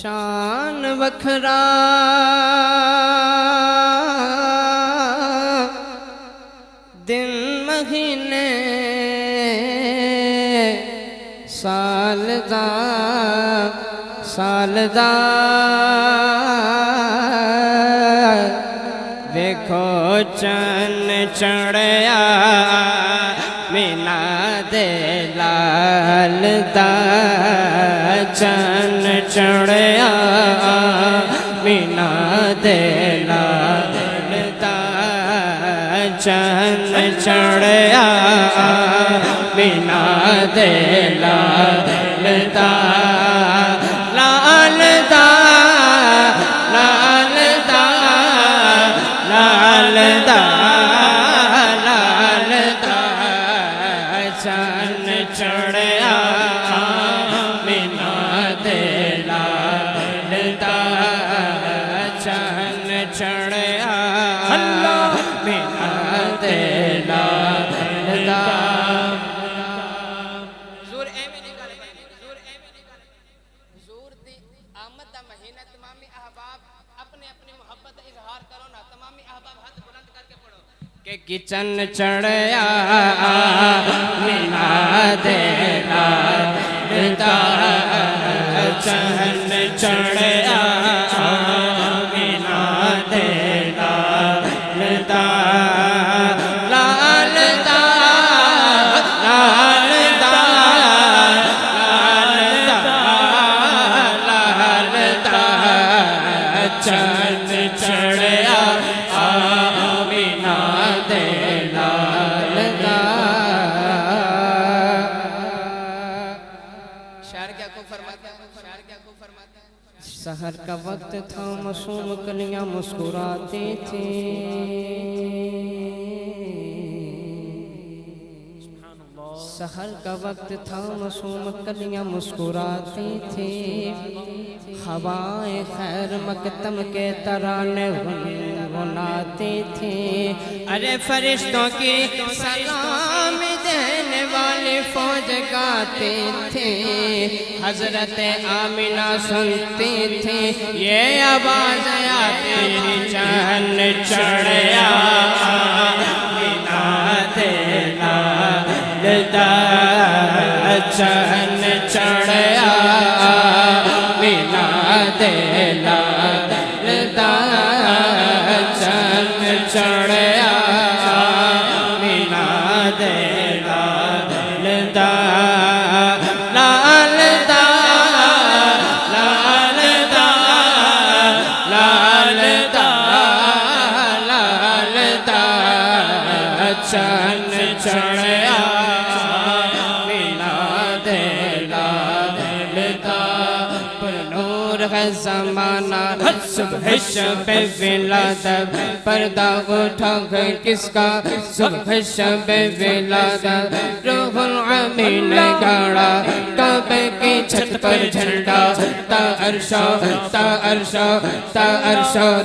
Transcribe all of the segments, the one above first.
शान वखरा दिन महीने सालदा देखो चन चढ़या मीना दे लाल दा चन चढ़या मीना दे लाल दा चन चढ़या मीना दे लाल दा लाल दा लाल दा लाल दा लाल दा चन चढ़या मीना दे लाल दा चन चढ़या मीना दे लाल दा जोर एवें निकाले जोर एवें निकाले जोर दी आमद दा महीना तमामी अहबाब अपने अपनी मोहब्बत का इजहार करो ना तमामी अहबाब हाथ बुलंद करके पढ़ो के किचन चढ़या मीना दे लाल दा चन चढ़या मीना दे लाल दा लाल दा लाल दा लाल दा लाल दा चन चढ़या मीना दे लाल दा शायर क्या को फरमाता है शायर क्या को फरमाता है सहर का वक्त था मासूम कलियां मुस्कुराती थी सहर का वक्त था मासूम कलियां मुस्कुराती थी हवाएं खैर मकतम के तराने गुनगुनाती थी अरे फरिश्तों की सलाम देने वाली फौज गाती थी हजरत आमिना सुनती थी ये आवाज आती थी चन चढ़या मीना दे लाल दा चन चढ़या मीना दे लाल दा चन चढ़या मीना दे लाल दा लाल दा लाल दा लाल दा लाल दा चन चढ़या मीना दे लाल दा पर नूर है ज़माना सुबह शब विलादत पर्दा उठा है किसका सुबह शब विलादत रूहुल अमीन गाड़ा काबे की छत पर झंडा ता अर्शो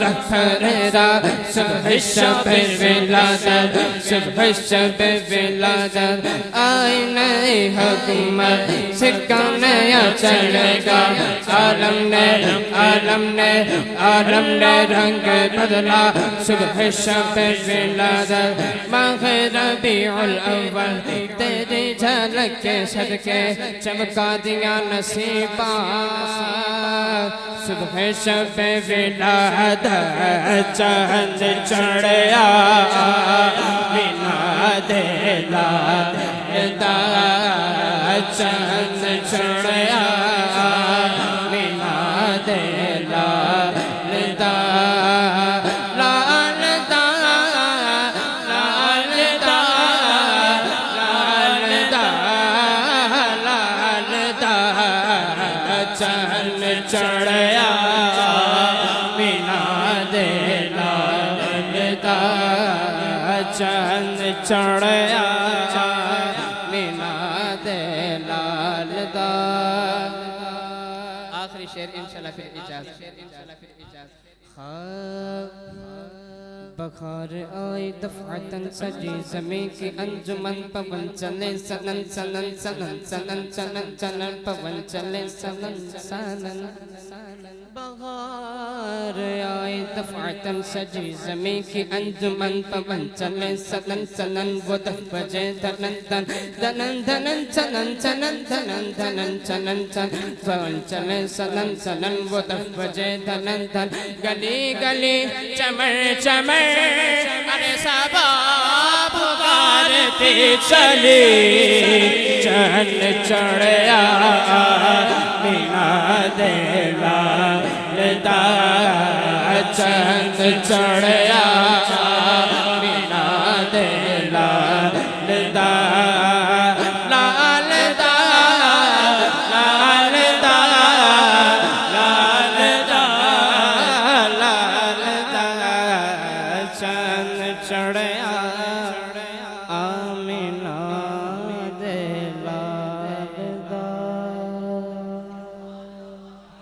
रखा रहेगा सुबह शब विलादत सुबह शब विलादत आई नई हुकूमत सिक्का नया चलेगा आलम ने रंग बदला सुबह शब विलादत माह रबीउल अव्वल तेरी झलक के सदके चमका दिया नसीबा सुबह शब विलादत चंद चढ़या मीना दे लाल दा चंद चढ़या मीना दे लाल दा लाल दा लाल दा लाल दा लाल दा चन चढ़या मीना दे लाल दा चन चढ़या मीना दे लाल दा आखिरी शेर इंशाल्लाह फिर इजाज़त बखार आए दफातन सजी ज़मीं की अंजुमन पवन चले सनन सनन सनन सनन सनन सनन पवन चले सनन सनन बहार आए दफातन सजी ज़मीं की अंजुमन पवन चले सनन सनन वो दफ बजे धनन धन धनन धनन सनन सनन धनन धनन सनन सन पवन चले सनन सनन वो दफ बजे धनन धन गली गली चमर चमर अरे सबा पुकारती चली चंद चढ़या बिना देला चंद चढ़या